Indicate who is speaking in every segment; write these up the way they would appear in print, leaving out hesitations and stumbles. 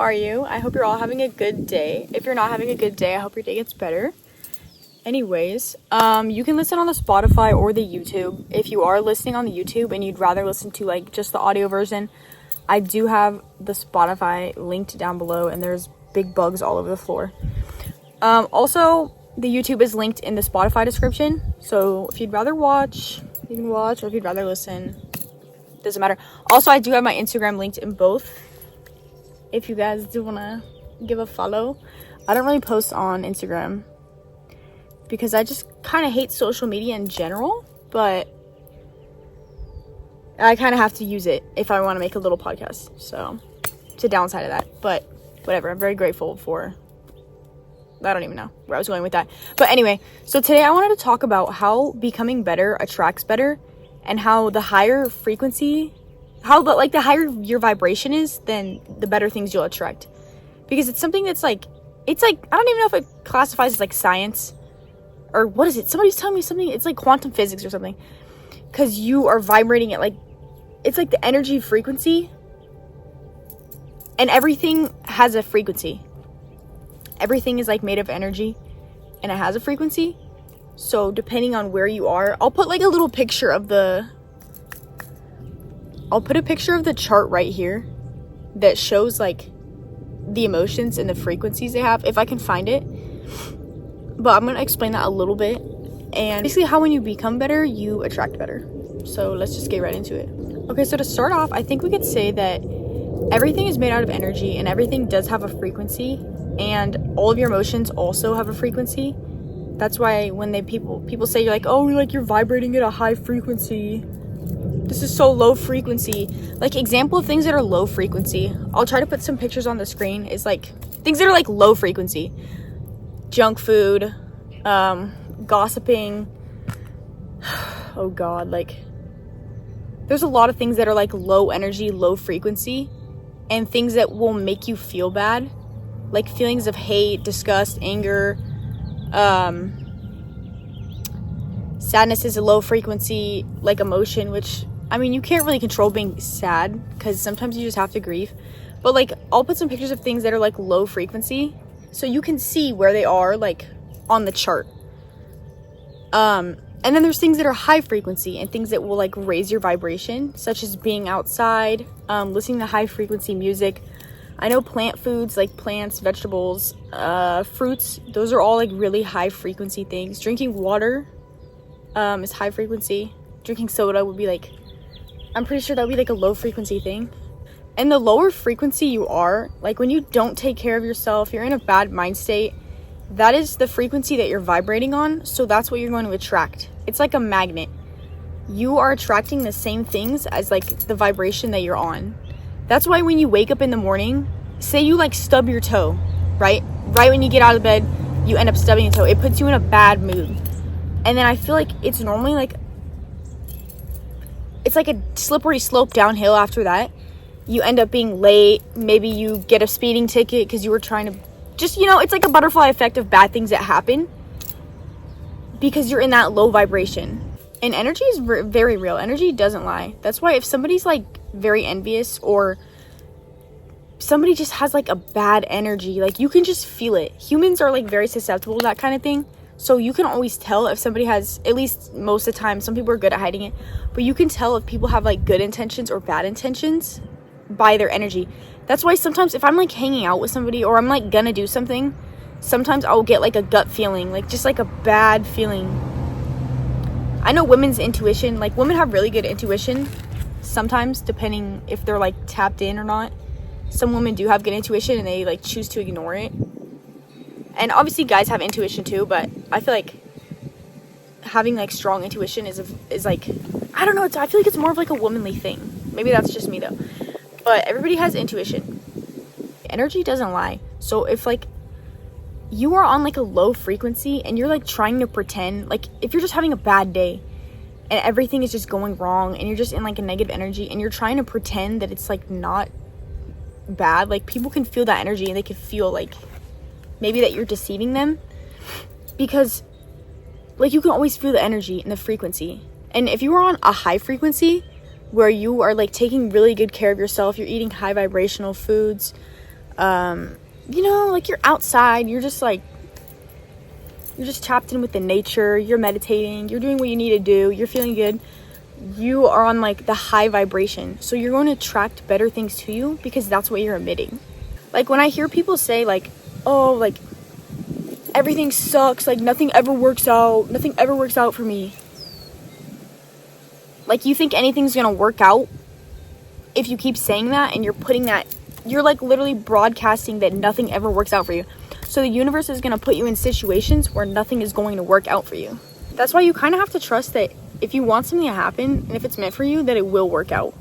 Speaker 1: are you? I hope you're all having a good day. If you're not having a good day, I hope your day gets better. Anyways, you can listen on the Spotify or the YouTube. If you are listening on the YouTube and you'd rather listen to like just the audio version, I do have the Spotify linked down below, and there's big bugs all over the floor. Also, the YouTube is linked in the Spotify description, so if you'd rather watch, you can watch, or if you'd rather listen, doesn't matter. Also, I do have my Instagram linked in both, if you guys do want to give a follow. I don't really post on Instagram because I just kind of hate social media in general, but I kind of have to use it if I want to make a little podcast, so it's a downside of that, but whatever. I'm very grateful for, I don't even know where I was going with that, but anyway, so today I wanted to talk about how becoming better attracts better, and how the higher frequency, the higher your vibration is, then the better things you'll attract, because it's something that's like, I don't even know if it classifies as like science, or what is it? Somebody's telling me something, it's like quantum physics or something, because you are vibrating at like, it's like the energy frequency, and everything has a frequency. Everything is like made of energy, and it has a frequency. So depending on where you are, I'll put like a little picture of I'll put a picture of the chart right here that shows like the emotions and the frequencies they have, if I can find it. But I'm going to explain that a little bit, and basically how when you become better, you attract better. So let's just get right into it. Okay, so to start off, I think we could say that everything is made out of energy, and everything does have a frequency, and all of your emotions also have a frequency. That's why when people say you're like, oh, you're vibrating at a high frequency, this is so low frequency. Like, example of things that are low frequency, I'll try to put some pictures on the screen, is like things that are like low frequency: junk food, gossiping, oh god, like there's a lot of things that are like low energy, low frequency, and things that will make you feel bad, like feelings of hate, disgust, anger. Sadness is a low frequency like emotion, which, I mean, you can't really control being sad, because sometimes you just have to grieve. But like, I'll put some pictures of things that are like low frequency, so you can see where they are like on the chart. And then there's things that are high frequency, and things that will like raise your vibration, such as being outside, listening to high frequency music. I know plant foods like plants, vegetables, fruits, those are all like really high frequency things. Drinking water is high frequency. Drinking soda would be like, I'm pretty sure that would be like a low frequency thing. And the lower frequency you are, like when you don't take care of yourself, you're in a bad mind state, that is the frequency that you're vibrating on, so that's what you're going to attract. It's like a magnet. You are attracting the same things as like the vibration that you're on. That's why when you wake up in the morning, say you like stub your toe, right when you get out of bed, you end up stubbing your toe, it puts you in a bad mood. And then I feel like it's normally like, it's like a slippery slope downhill after that. You end up being late, maybe you get a speeding ticket because you were trying to just, it's like a butterfly effect of bad things that happen because you're in that low vibration. And energy is very real. Energy doesn't lie. That's why if somebody's like very envious, or somebody just has like a bad energy, like you can just feel it. Humans are like very susceptible to that kind of thing. So you can always tell if somebody has, at least most of the time, some people are good at hiding it, but you can tell if people have like good intentions or bad intentions by their energy. That's why sometimes if I'm like hanging out with somebody, or I'm like gonna do something, sometimes I'll get like a gut feeling, like just like a bad feeling. I know women's intuition, like women have really good intuition sometimes, depending if they're like tapped in or not. Some women do have good intuition and they like choose to ignore it. And obviously guys have intuition too, but I feel like having like strong intuition is like, I don't know, I feel like it's more of like a womanly thing. Maybe that's just me though. But everybody has intuition. Energy doesn't lie. So if like you are on like a low frequency and you're like trying to pretend, like if you're just having a bad day and everything is just going wrong and you're just in like a negative energy and you're trying to pretend that it's like not bad, like people can feel that energy and they can feel like maybe that you're deceiving them, because like you can always feel the energy and the frequency. And if you are on a high frequency where you are like taking really good care of yourself, you're eating high vibrational foods, You know, like you're outside, you're just tapped in with the nature, you're meditating, you're doing what you need to do, you're feeling good. You are on like the high vibration, so you're going to attract better things to you because that's what you're emitting. Like when I hear people say like, oh, like everything sucks, like nothing ever works out for me. Like you think anything's gonna work out if you keep saying that, and you're putting that, you're like literally broadcasting that nothing ever works out for you. So the universe is gonna put you in situations where nothing is going to work out for you. That's why you kind of have to trust that if you want something to happen, and if it's meant for you, that it will work out.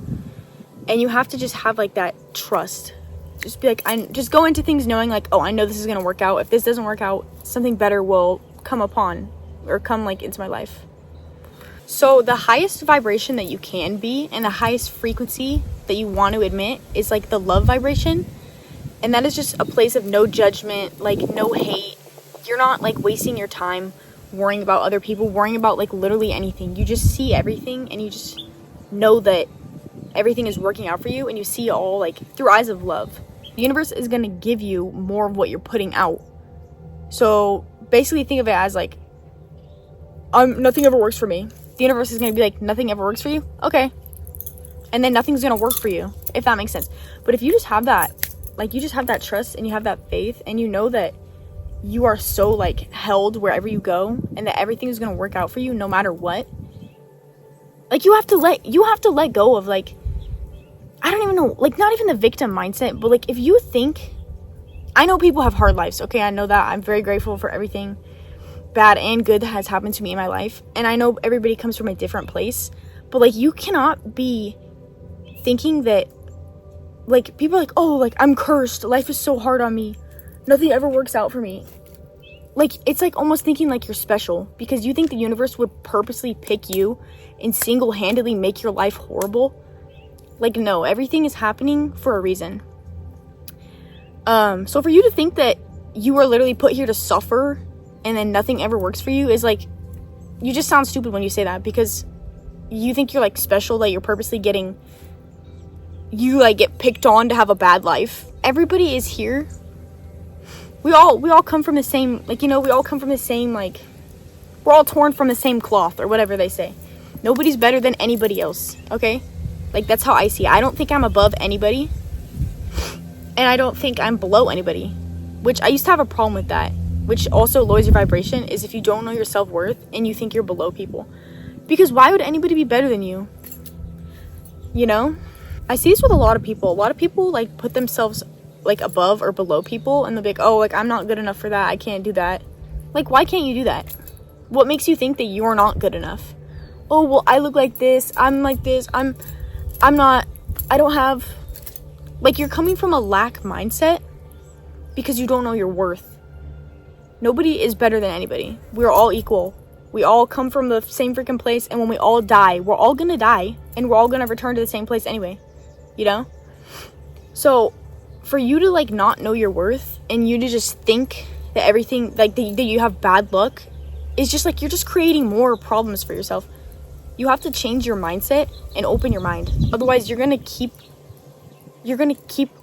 Speaker 1: And you have to just have like that trust. Just be like, just go into things knowing like, oh, I know this is gonna work out. If this doesn't work out, something better will come upon or come like into my life. So the highest vibration that you can be and the highest frequency that you want to admit is like the love vibration. And that is just a place of no judgment, like no hate. You're not like wasting your time worrying about other people, worrying about like literally anything. You just see everything and you just know that everything is working out for you, and you see it all like through eyes of love. The universe is going to give you more of what you're putting out. So basically think of it as like, nothing ever works for me. The universe is going to be like, nothing ever works for you? Okay. And then nothing's going to work for you, if that makes sense. But if you just have that, like you just have that trust and you have that faith, and you know that you are so like held wherever you go, and that everything is going to work out for you no matter what. Like you have to let go of like, I don't even know, like not even the victim mindset, but like if you think, I know people have hard lives, okay? I know that. I'm very grateful for everything bad and good that has happened to me in my life. And I know everybody comes from a different place, but like you cannot be thinking that, like people are like, oh, like I'm cursed, life is so hard on me, nothing ever works out for me. Like it's like almost thinking like you're special because you think the universe would purposely pick you and single-handedly make your life horrible. Like no, everything is happening for a reason. So for you to think that you are literally put here to suffer and then nothing ever works for you is like, you just sound stupid when you say that, because you think you're like special, that you're purposely getting, you like get picked on to have a bad life. Everybody is here. We all come from the same, like, you know, we all come from the same, like, we're all torn from the same cloth, or whatever they say. Nobody's better than anybody else, okay? Like, that's how I see it. I don't think I'm above anybody, and I don't think I'm below anybody, which I used to have a problem with that, which also lowers your vibration, is if you don't know your self-worth and you think you're below people. Because why would anybody be better than you? You know? I see this with a lot of people. A lot of people, like, put themselves, like, above or below people, and they'll be like, oh, like, I'm not good enough for that. I can't do that. Like, why can't you do that? What makes you think that you're not good enough? Oh, well, I look like this. I'm like this. I don't have, like, you're coming from a lack mindset because you don't know your worth. Nobody is better than anybody. We're all equal. We all come from the same freaking place, and when we all die, we're all gonna die, and we're all gonna return to the same place anyway, you know? So, for you to, like, not know your worth, and you to just think that everything, like, that you have bad luck, is just, like, you're just creating more problems for yourself. You have to change your mindset and open your mind. Otherwise, you're gonna keep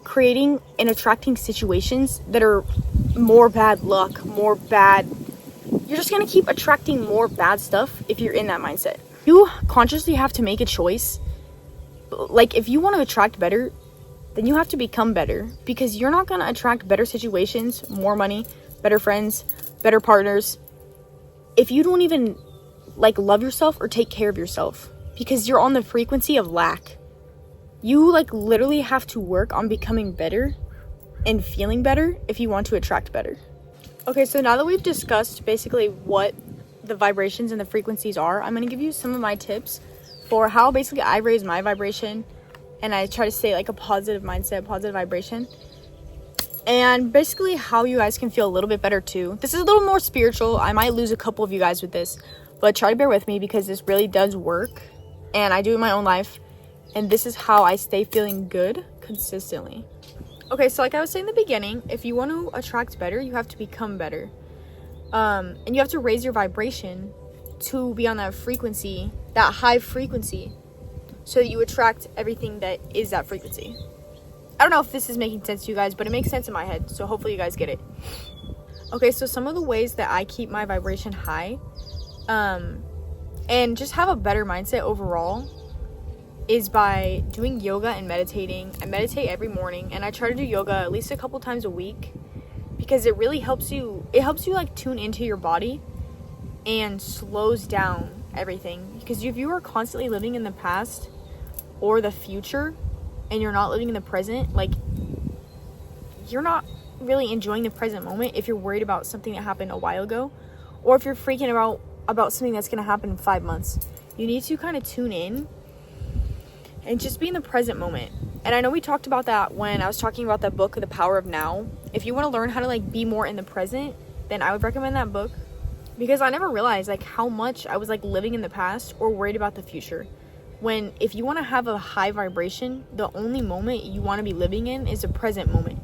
Speaker 1: creating and attracting situations that are more bad luck, more bad. You're just gonna keep attracting more bad stuff if you're in that mindset. You consciously have to make a choice. Like, if you want to attract better, then you have to become better, because you're not gonna attract better situations, more money, better friends, better partners, if you don't even, like, love yourself or take care of yourself, because you're on the frequency of lack. You, like, literally have to work on becoming better and feeling better if you want to attract better. Okay, so now that we've discussed basically what the vibrations and the frequencies are, I'm going to give you some of my tips for how basically I raise my vibration, and I try to stay like a positive mindset, positive vibration, and basically how you guys can feel a little bit better too. This is a little more spiritual. I might lose a couple of you guys with this, but try to bear with me because this really does work, and I do it in my own life, and this is how I stay feeling good consistently. Okay, so like I was saying in the beginning, if you want to attract better, you have to become better. And you have to raise your vibration to be on that frequency, that high frequency, so that you attract everything that is that frequency. I don't know if this is making sense to you guys, but it makes sense in my head, so hopefully you guys get it. Okay, so some of the ways that I keep my vibration high, and just have a better mindset overall, is by doing yoga and meditating. I meditate every morning, and I try to do yoga at least a couple times a week, because it really helps you. It helps you like tune into your body and slows down everything. Because if you are constantly living in the past or the future and you're not living in the present, like, you're not really enjoying the present moment if you're worried about something that happened a while ago, or if you're freaking about something that's going to happen in 5 months. You need to kind of tune in and just be in the present moment. And I know we talked about that when I was talking about that book, The Power of Now. If you want to learn how to like be more in the present, then I would recommend that book, because I never realized like how much I was like living in the past or worried about the future. When if you want to have a high vibration, the only moment you want to be living in is the present moment,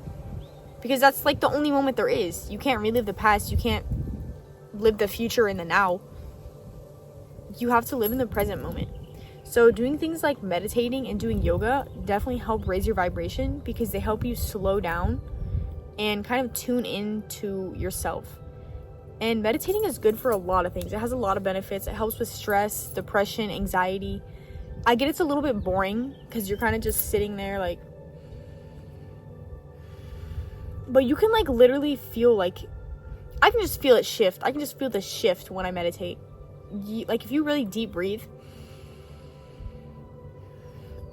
Speaker 1: because that's like the only moment there is. You can't relive the past, you can't live the future in the now. You have to live in the present moment. So doing things like meditating and doing yoga definitely help raise your vibration, because they help you slow down and kind of tune into yourself. And meditating is good for a lot of things. It has a lot of benefits. It helps with stress, depression, anxiety. I get it's a little bit boring because you're kind of just sitting there like, but you can like literally feel like, I can just feel it shift. I can just feel the shift when I meditate. Like if you really deep breathe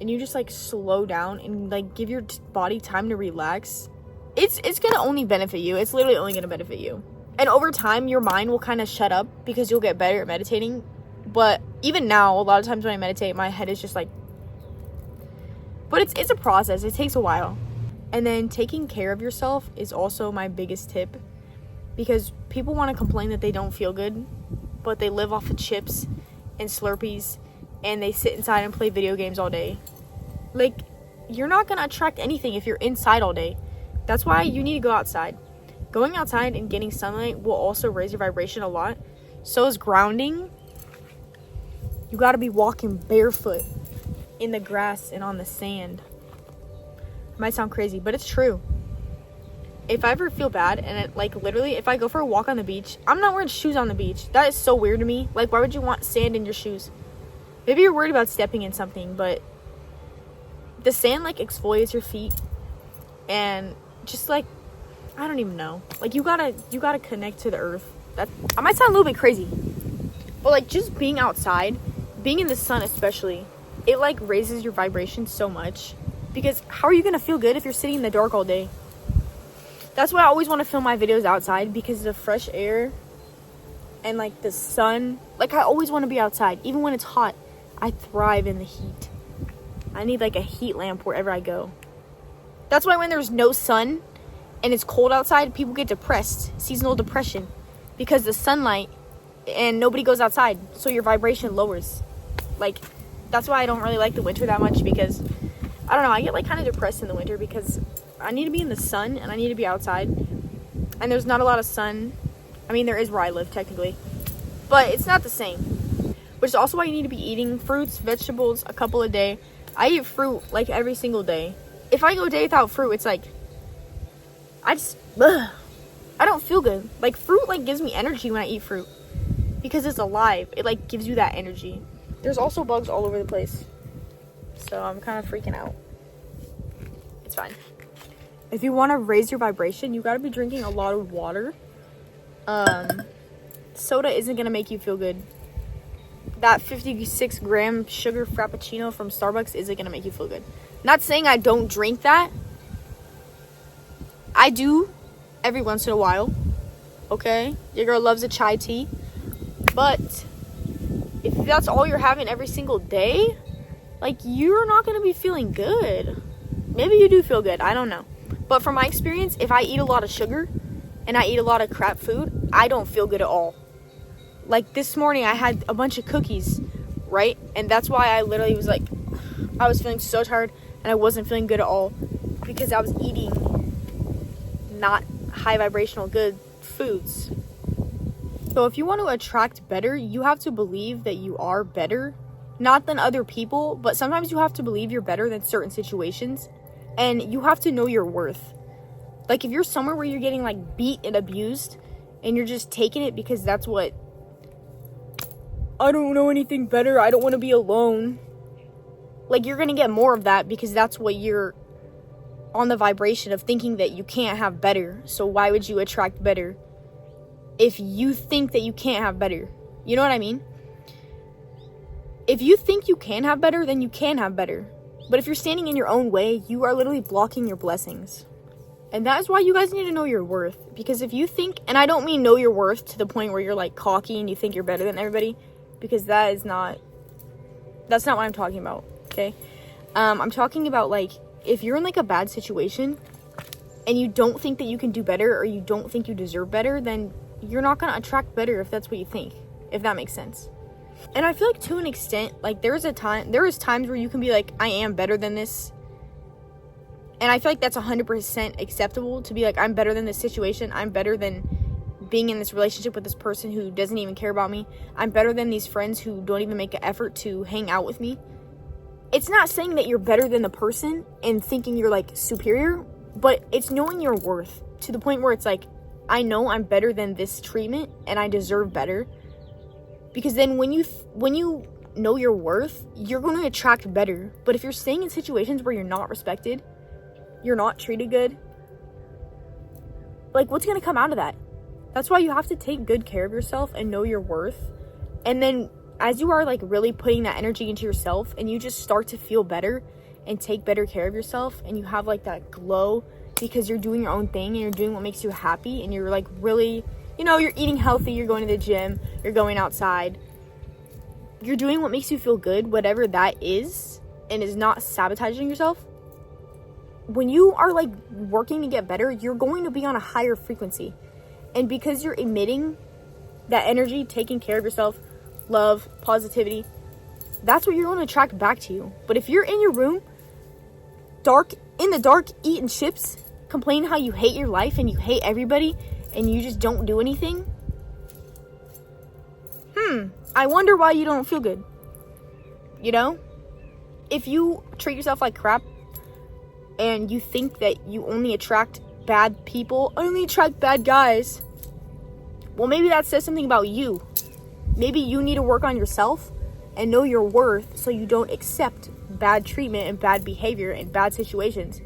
Speaker 1: and you just like slow down and like give your body time to relax, it's gonna only benefit you. It's literally only gonna benefit you. And over time, your mind will kind of shut up because you'll get better at meditating. But even now, a lot of times when I meditate, my head is just like, but it's a process. It takes a while. And then taking care of yourself is also my biggest tip, because people want to complain that they don't feel good, but they live off of chips and Slurpees and they sit inside and play video games all day. Like, you're not going to attract anything if you're inside all day. That's why you need to go outside. Going outside and getting sunlight will also raise your vibration a lot. So is grounding. You got to be walking barefoot in the grass and on the sand. It might sound crazy, but it's true. If I ever feel bad and it, like, literally, if I go for a walk on the beach, I'm not wearing shoes on the beach. That is so weird to me. Like, why would you want sand in your shoes? Maybe you're worried about stepping in something, but the sand, like, exfoliates your feet. And just, like, I don't even know. Like, you gotta connect to the earth. That I might sound a little bit crazy, but, like, just being outside, being in the sun especially, it, like, raises your vibration so much. Because how are you gonna feel good if you're sitting in the dark all day? That's why I always want to film my videos outside, because the fresh air and like the sun, like, I always want to be outside. Even when it's hot, I thrive in the heat. I need like a heat lamp wherever I go. That's why when there's no sun and it's cold outside, people get depressed, seasonal depression, because the sunlight and nobody goes outside, so your vibration lowers. Like, that's why I don't really like the winter that much, because I don't know, I get like kind of depressed in the winter because I need to be in the sun and I need to be outside, and there's not a lot of sun. I mean, there is where I live technically, but it's not the same. Which is also why you need to be eating fruits, vegetables, a couple a day. I eat fruit like every single day. If I go a day without fruit, it's like I don't feel good. Like, fruit like gives me energy when I eat fruit, because it's alive. It like gives you that energy. There's also bugs all over the place, so I'm kind of freaking out. It's fine. If you want to raise your vibration, you got to be drinking a lot of water. Soda isn't going to make you feel good. That 56 gram sugar frappuccino from Starbucks isn't going to make you feel good. Not saying I don't drink that. I do every once in a while. Okay? Your girl loves a chai tea. But if that's all you're having every single day, like, you're not going to be feeling good. Maybe you do feel good. I don't know. But from my experience, if I eat a lot of sugar and I eat a lot of crap food, I don't feel good at all. Like, this morning I had a bunch of cookies, right? And that's why I literally was like, I was feeling so tired and I wasn't feeling good at all, because I was eating not high vibrational good foods. So if you want to attract better, you have to believe that you are better, not than other people, but sometimes you have to believe you're better than certain situations. And you have to know your worth. Like, if you're somewhere where you're getting, like, beat and abused, and you're just taking it because that's what, I don't know anything better, I don't want to be alone. Like, you're going to get more of that because that's what you're on the vibration of, thinking that you can't have better. So why would you attract better if you think that you can't have better? You know what I mean? If you think you can have better, then you can have better. But if you're standing in your own way, you are literally blocking your blessings. And that is why you guys need to know your worth. Because if you think, and I don't mean know your worth to the point where you're like cocky and you think you're better than everybody, because that's not what I'm talking about, okay? I'm talking about, like, if you're in like a bad situation and you don't think that you can do better, or you don't think you deserve better, then you're not going to attract better if that's what you think, if that makes sense. And I feel like, to an extent, like, there is times where you can be like, I am better than this. And I feel like that's 100% acceptable to be like, I'm better than this situation. I'm better than being in this relationship with this person who doesn't even care about me. I'm better than these friends who don't even make an effort to hang out with me. It's not saying that you're better than the person and thinking you're, like, superior, but it's knowing your worth to the point where it's like, I know I'm better than this treatment and I deserve better. Because then when you know your worth, you're going to attract better. But if you're staying in situations where you're not respected, you're not treated good, like, what's going to come out of that? That's why you have to take good care of yourself and know your worth. And then as you are, like, really putting that energy into yourself, and you just start to feel better and take better care of yourself, and you have, like, that glow because you're doing your own thing and you're doing what makes you happy, and you're, like, really, you know, you're eating healthy, you're going to the gym, you're going outside, you're doing what makes you feel good, whatever that is, and is not sabotaging yourself. When you are, like, working to get better, you're going to be on a higher frequency. And because you're emitting that energy, taking care of yourself, love, positivity, that's what you're going to attract back to you. But if you're in your room, in the dark, eating chips, complaining how you hate your life and you hate everybody, and you just don't do anything, I wonder why you don't feel good. You know? If you treat yourself like crap, and you think that you only attract bad people, only attract bad guys, well, maybe that says something about you. Maybe you need to work on yourself and know your worth so you don't accept bad treatment and bad behavior and bad situations.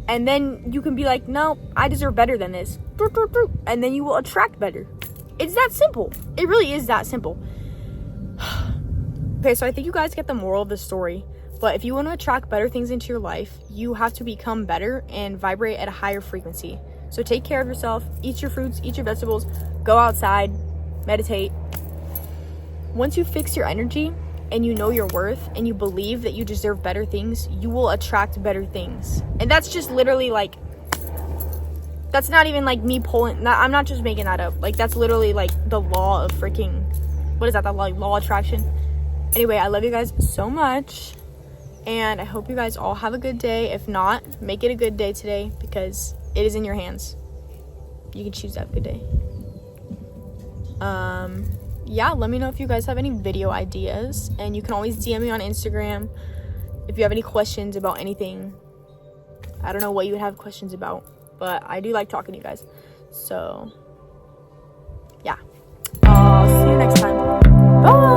Speaker 1: And then you can be like, no, I deserve better than this. And then you will attract better. It's that simple. It really is that simple. Okay, so I think you guys get the moral of the story. But if you want to attract better things into your life, you have to become better and vibrate at a higher frequency. So take care of yourself, eat your fruits, eat your vegetables, go outside, meditate. Once you fix your energy and you know your worth and you believe that you deserve better things, you will attract better things. And that's just literally, like, that's not even like me pulling, I'm not just making that up. Like, that's literally like the law of freaking, what is that, the law of attraction? Anyway, I love you guys so much. And I hope you guys all have a good day. If not, make it a good day today, because it is in your hands. You can choose to have a good day. Yeah, let me know if you guys have any video ideas. And you can always DM me on Instagram if you have any questions about anything. I don't know what you would have questions about, but I do like talking to you guys. So, yeah. I'll see you next time. Bye!